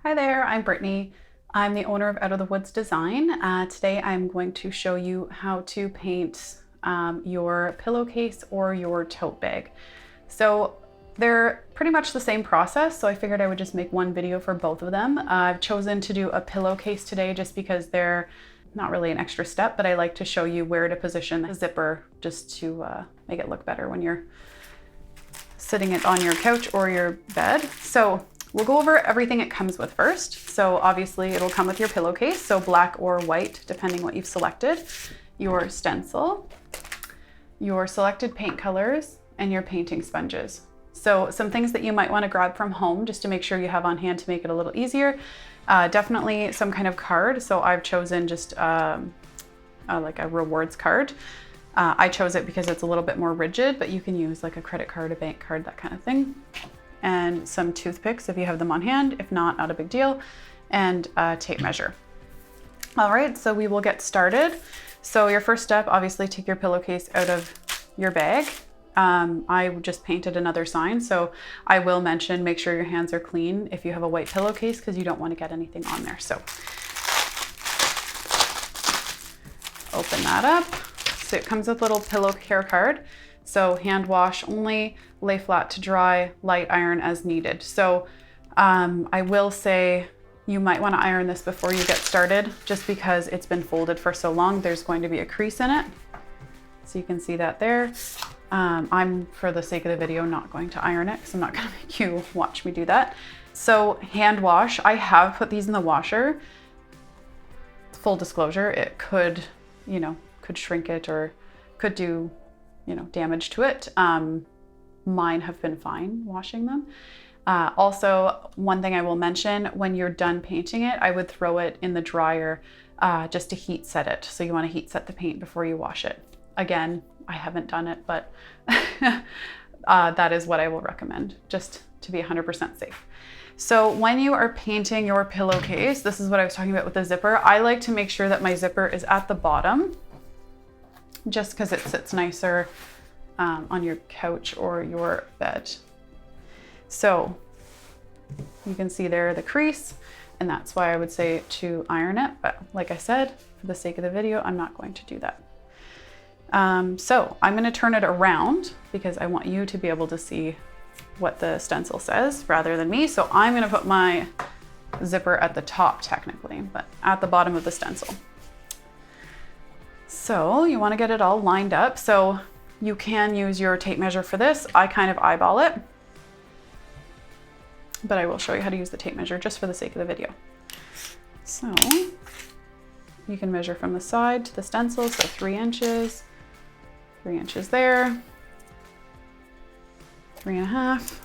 Hi there, I'm Brittany. I'm the owner of Out of the Woods Design. Today I'm going to show you how to paint your pillowcase or your tote bag. So they're pretty much the same process, so I figured I would just make one video for both of them. I've chosen to do a pillowcase today just because they're not really an extra step, but I like to show you where to position the zipper just to make it look better when you're sitting it on your couch or your bed. So we'll go over everything it comes with first. So obviously it'll come with your pillowcase, so black or white, depending what you've selected, your stencil, your selected paint colors, and your painting sponges. So some things that you might want to grab from home just to make sure you have on hand to make it a little easier. Definitely some kind of card. So I've chosen just like a rewards card. I chose it because it's a little bit more rigid, but you can use like a credit card, a bank card, that kind of thing. And some toothpicks if you have them on hand. If not a big deal. And a tape measure. All right, so we will get started. So your first step, obviously take your pillowcase out of your bag. I just painted another sign, so I will mention make sure your hands are clean if you have a white pillowcase because you don't want to get anything on there. So open that up. So it comes with a little pillow care card. So hand wash only, lay flat to dry, light iron as needed. So I will say you might want to iron this before you get started just because it's been folded for so long. There's going to be a crease in it. So you can see that there. I'm, for the sake of the video, not going to iron it because I'm not going to make you watch me do that. So hand wash, I have put these in the washer. Full disclosure, it could, could shrink it or could do, damage to it. Mine have been fine washing them. Also, one thing I will mention, when you're done painting it, I would throw it in the dryer just to heat set it. So you want to heat set the paint before you wash it. Again, I haven't done it, but that is what I will recommend just to be 100% safe. So when you are painting your pillowcase, this is what I was talking about with the zipper. I like to make sure that my zipper is at the bottom just because it sits nicer on your couch or your bed. So you can see there the crease, and that's why I would say to iron it. But like I said, for the sake of the video, I'm not going to do that. So I'm going to turn it around because I want you to be able to see what the stencil says rather than me. So I'm going to put my zipper at the top technically, but at the bottom of the stencil. So you want to get it all lined up. So you can use your tape measure for this. I kind of eyeball it, but I will show you how to use the tape measure just for the sake of the video. So you can measure from the side to the stencil. So 3 inches. 3 inches there, 3.5,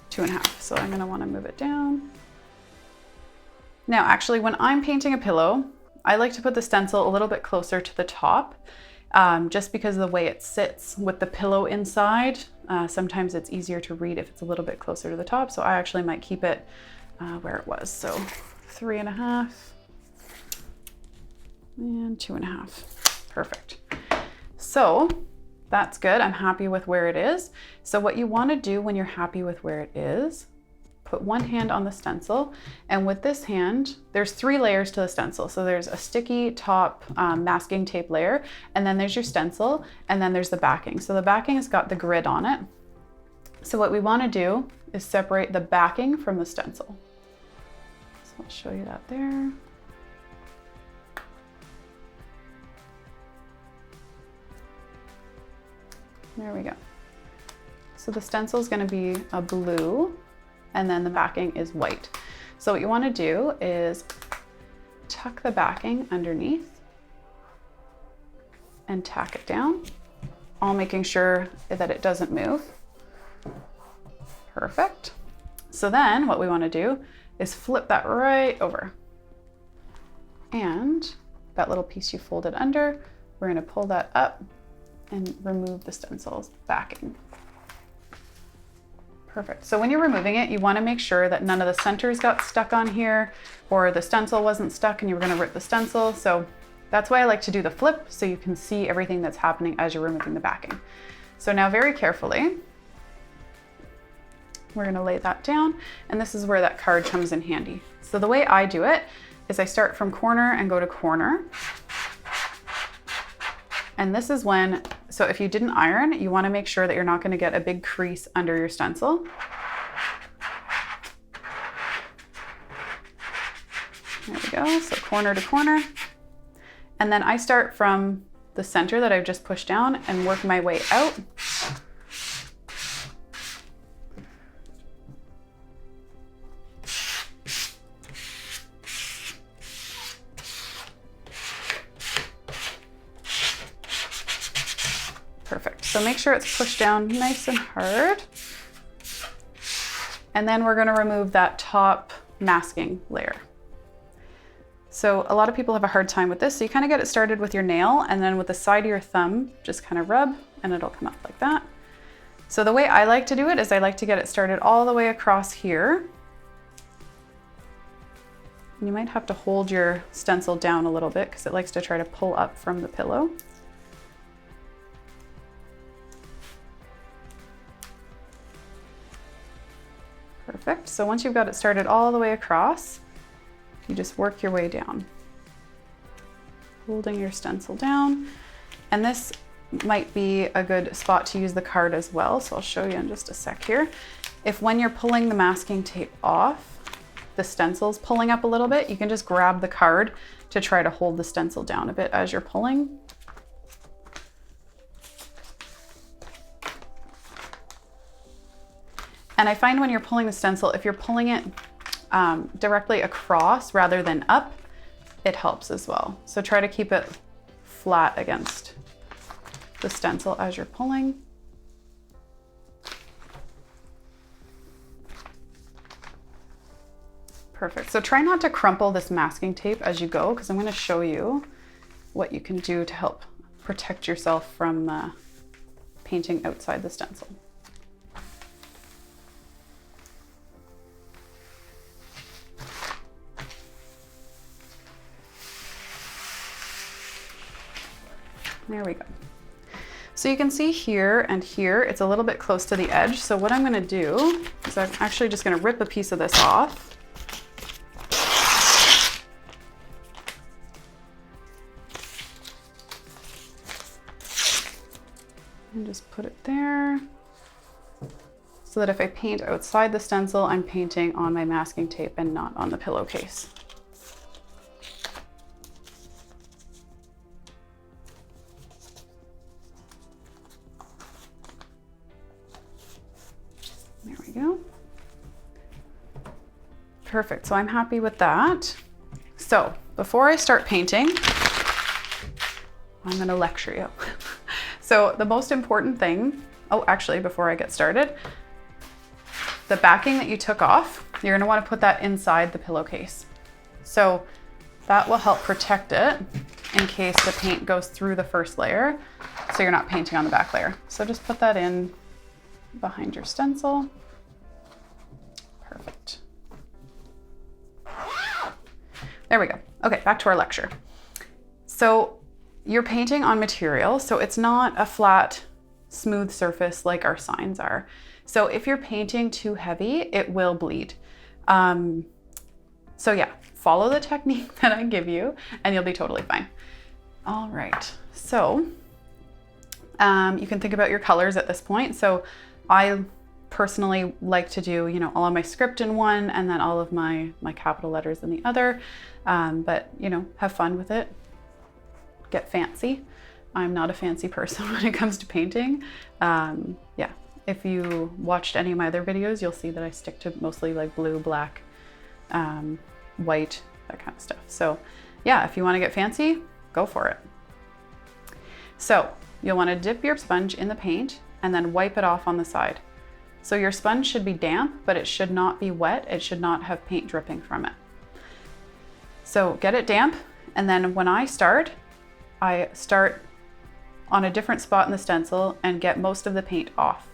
2.5. So I'm going to want to move it down. Now, actually, when I'm painting a pillow, I like to put the stencil a little bit closer to the top, just because of the way it sits with the pillow inside. Sometimes it's easier to read if it's a little bit closer to the top. So I actually might keep it where it was. So 3.5 and 2.5. Perfect. So that's good. I'm happy with where it is. So what you want to do when you're happy with where it is, put one hand on the stencil, and with this hand, there's 3 layers to the stencil. So there's a sticky top masking tape layer, and then there's your stencil, and then there's the backing. So the backing has got the grid on it. So what we want to do is separate the backing from the stencil. So I'll show you that there. There we go. So the stencil is going to be a blue, and then the backing is white. So what you want to do is tuck the backing underneath and tack it down, all making sure that it doesn't move. Perfect. So then what we want to do is flip that right over. And that little piece you folded under, we're going to pull that up and remove the stencil's backing. Perfect. So when you're removing it, you want to make sure that none of the centers got stuck on here, or the stencil wasn't stuck and you were going to rip the stencil. So that's why I like to do the flip, so you can see everything that's happening as you're removing the backing. So now very carefully, We're gonna lay that down, and this is where that card comes in handy. So the way I do it is I start from corner and go to corner. And this is when, so if you didn't iron, you wanna make sure that you're not gonna get a big crease under your stencil. There we go, so corner to corner. And then I start from the center that I've just pushed down and work my way out. Perfect. So make sure it's pushed down nice and hard. And then we're going to remove that top masking layer. So a lot of people have a hard time with this. So you kind of get it started with your nail, and then with the side of your thumb, just kind of rub and it'll come up like that. So the way I like to do it is I like to get it started all the way across here. And you might have to hold your stencil down a little bit because it likes to try to pull up from the pillow. Perfect. So once you've got it started all the way across, you just work your way down, holding your stencil down. And this might be a good spot to use the card as well. So I'll show you in just a sec here. If when you're pulling the masking tape off, the stencil's pulling up a little bit, you can just grab the card to try to hold the stencil down a bit as you're pulling. And I find when you're pulling the stencil, if you're pulling it directly across rather than up, it helps as well. So try to keep it flat against the stencil as you're pulling. Perfect. So try not to crumple this masking tape as you go, because I'm going to show you what you can do to help protect yourself from painting outside the stencil. There we go. So you can see here and here, it's a little bit close to the edge. So what I'm gonna do is I'm actually just gonna rip a piece of this off. And just put it there. So that if I paint outside the stencil, I'm painting on my masking tape and not on the pillowcase. There we go. Perfect, so I'm happy with that. So before I start painting, I'm gonna lecture you. So the most important thing, oh, actually, before I get started, the backing that you took off, you're gonna wanna put that inside the pillowcase. So that will help protect it in case the paint goes through the first layer, so you're not painting on the back layer. So just put that in behind your stencil. Perfect. There we go. Okay, back to our lecture. So you're painting on material, so it's not a flat, smooth surface like our signs are. So if you're painting too heavy, it will bleed. So yeah, follow the technique that I give you and you'll be totally fine. All right, so you can think about your colors at this point. So I personally like to do, you know, all of my script in one and then all of my capital letters in the other, but you know, have fun with it. Get fancy. I'm not a fancy person when it comes to painting. Yeah, if you watched any of my other videos, you'll see that I stick to mostly like blue, black, white, that kind of stuff. So yeah, if you want to get fancy, go for it. So you'll want to dip your sponge in the paint and then wipe it off on the side. So your sponge should be damp, but it should not be wet. It should not have paint dripping from it. So get it damp, and then when I start on a different spot in the stencil and get most of the paint off.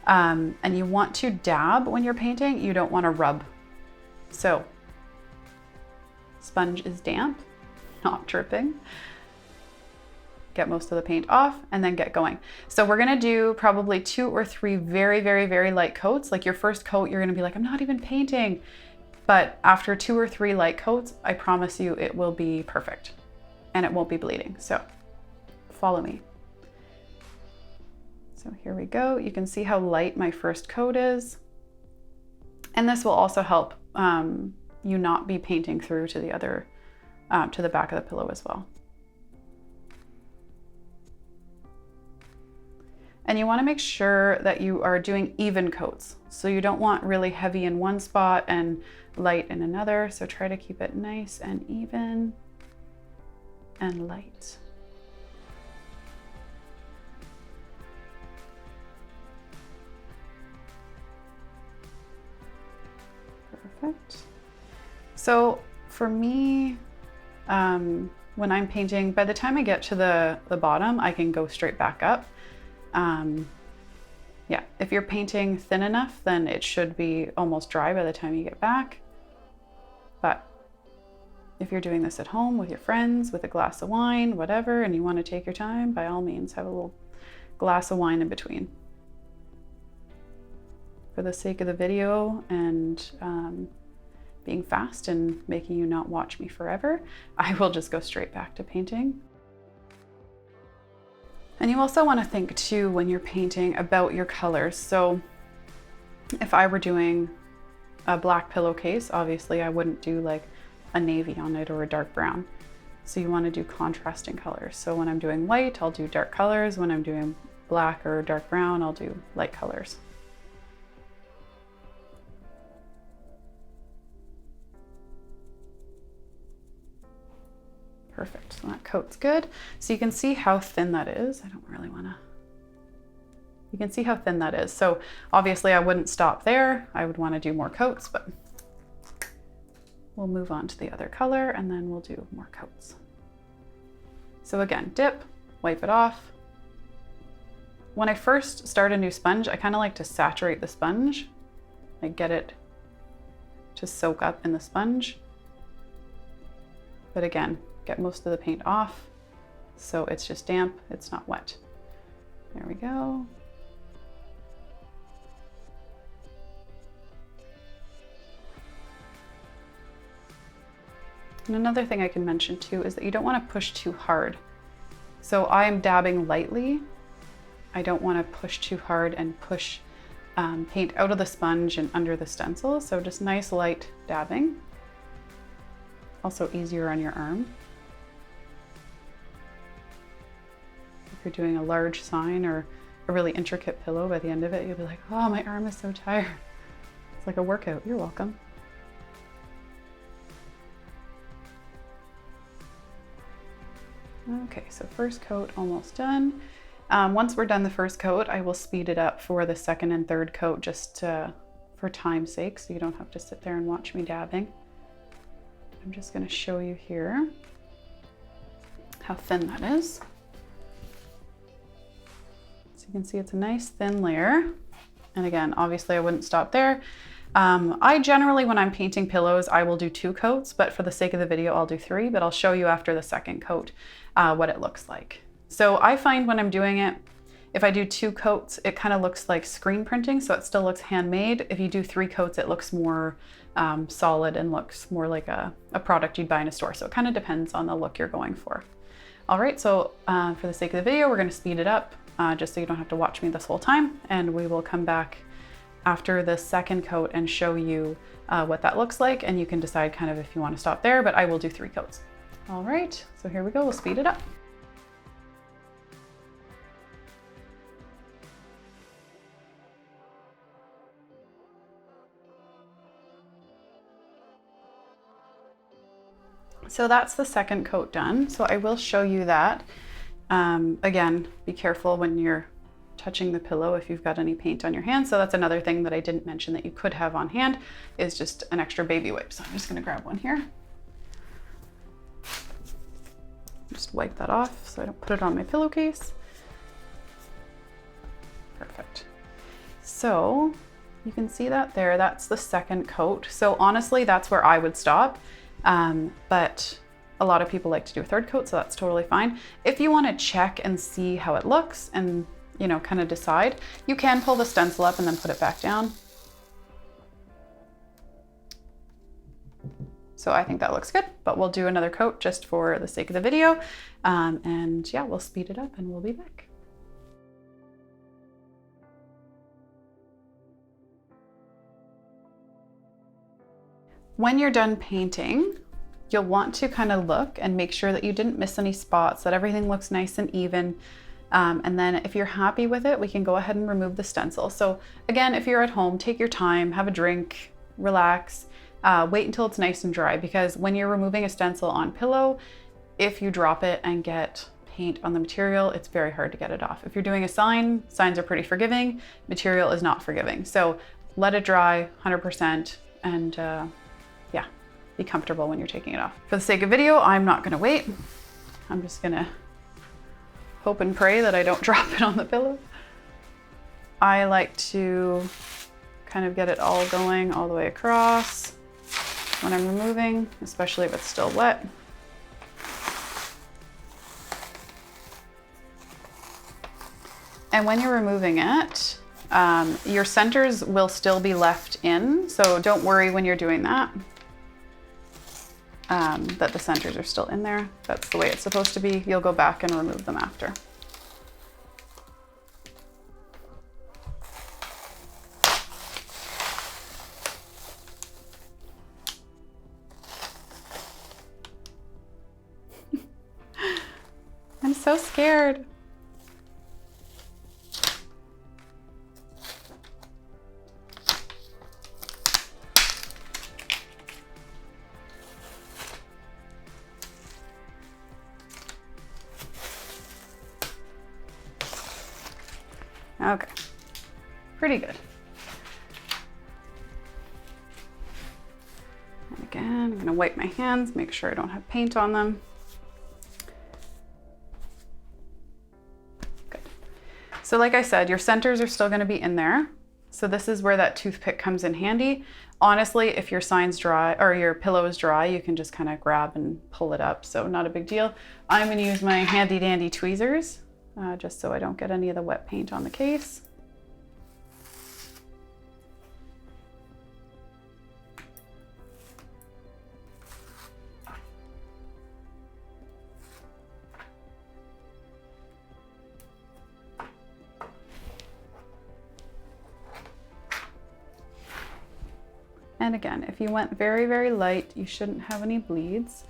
And you want to dab when you're painting, you don't want to rub. So sponge is damp, not dripping. get most of the paint off, and then get going. So we're gonna do probably 2 or 3 very, very, very light coats. Like your first coat, you're gonna be like, I'm not even painting. But after 2 or 3 light coats, I promise you it will be perfect and it won't be bleeding. So follow me. So here we go. You can see how light my first coat is. And this will also help you not be painting through to the other, to the back of the pillow as well. And you want to make sure that you are doing even coats. So you don't want really heavy in one spot and light in another. So try to keep it nice and even and light. Perfect. So for me, when I'm painting, by the time I get to the bottom, I can go straight back up. Yeah, if you're painting thin enough, then it should be almost dry by the time you get back. But if you're doing this at home with your friends, with a glass of wine, whatever, and you want to take your time, by all means, have a little glass of wine in between. For the sake of the video and being fast and making you not watch me forever, I will just go straight back to painting. And you also want to think too, when you're painting, about your colors. So if I were doing a black pillowcase, obviously I wouldn't do like a navy on it or a dark brown. So you want to do contrasting colors. So when I'm doing white, I'll do dark colors. When I'm doing black or dark brown, I'll do light colors. Perfect, so that coat's good. So you can see how thin that is. I don't really wanna, you can see how thin that is. So obviously I wouldn't stop there. I would wanna do more coats, but we'll move on to the other color and then we'll do more coats. So again, dip, wipe it off. When I first start a new sponge, I kinda like to saturate the sponge, like get it to soak up in the sponge. But again, get most of the paint off so it's just damp, it's not wet. There we go. And another thing I can mention too is that you don't want to push too hard. So I'm dabbing lightly. I don't want to push too hard and push paint out of the sponge and under the stencil. So just nice light dabbing. Also easier on your arm. If you're doing a large sign or a really intricate pillow, by the end of it, you'll be like, oh, my arm is so tired. It's like a workout. You're welcome. Okay, so first coat almost done. Once we're done the first coat, I will speed it up for the second and third coat just for time's sake, so you don't have to sit there and watch me dabbing. I'm just going to show you here how thin that is. So you can see it's a nice thin layer. And again, obviously I wouldn't stop there. I generally, when I'm painting pillows, I will do 2 coats, but for the sake of the video, I'll do 3, but I'll show you after the second coat what it looks like. So I find when I'm doing it, if I do 2 coats, it kind of looks like screen printing, so it still looks handmade. If you do 3 coats, it looks more solid and looks more like a product you'd buy in a store. So it kind of depends on the look you're going for. All right, so for the sake of the video, we're gonna speed it up just so you don't have to watch me this whole time, and we will come back after the second coat and show you what that looks like, and you can decide kind of if you want to stop there, but I will do 3 coats. All right, so here we go, we'll speed it up. So that's the second coat done. So I will show you that. Again, be careful when you're touching the pillow if you've got any paint on your hands. So that's another thing that I didn't mention that you could have on hand is just an extra baby wipe. So I'm just gonna grab one here. Just wipe that off so I don't put it on my pillowcase. Perfect. So you can see that there, that's the second coat. So honestly, that's where I would stop. But A lot of people like to do a third coat, so that's totally fine. If you want to check and see how it looks and, you know, kind of decide, you can pull the stencil up and then put it back down. So I think that looks good, but we'll do another coat just for the sake of the video. And yeah, we'll speed it up and we'll be back. When you're done painting, you'll want to kind of look and make sure that you didn't miss any spots, that everything looks nice and even. And then if you're happy with it, we can go ahead and remove the stencil. So again, if you're at home, take your time, have a drink, relax. Wait until it's nice and dry, because when you're removing a stencil on pillow, if you drop it and get paint on the material, it's very hard to get it off. If you're doing a sign, signs are pretty forgiving, material is not forgiving. So let it dry 100% and yeah, be comfortable when you're taking it off. For the sake of video, I'm not gonna wait. I'm just gonna hope and pray that I don't drop it on the pillow. I like to kind of get it all going all the way across when I'm removing, especially if it's still wet. And when you're removing it, your centers will still be left in, so don't worry when you're doing that, that the centers are still in there. That's the way it's supposed to be. You'll go back and remove them after. I'm so scared. Okay, pretty good. And again, I'm gonna wipe my hands, make sure I don't have paint on them. Good. So like I said, your centers are still gonna be in there. So this is where that toothpick comes in handy. Honestly, if your sign's dry or your pillow is dry, you can just kind of grab and pull it up. So not a big deal. I'm gonna use my handy dandy tweezers just so I don't get any of the wet paint on the case. And again, if you went very, very light, you shouldn't have any bleeds.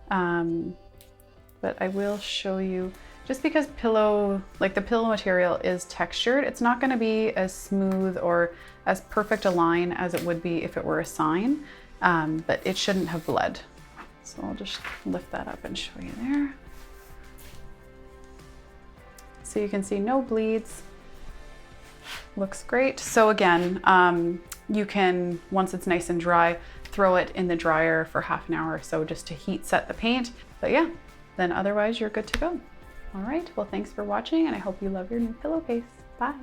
But I will show you, just because pillow, like the pillow material is textured, it's not gonna be as smooth or as perfect a line as it would be if it were a sign, but it shouldn't have bled. So I'll just lift that up and show you there. So you can see no bleeds. Looks great. So again, you can, once it's nice and dry, throw it in the dryer for half an hour or so just to heat set the paint. But yeah, then otherwise you're good to go. All right, well, thanks for watching and I hope you love your new pillowcase. Bye.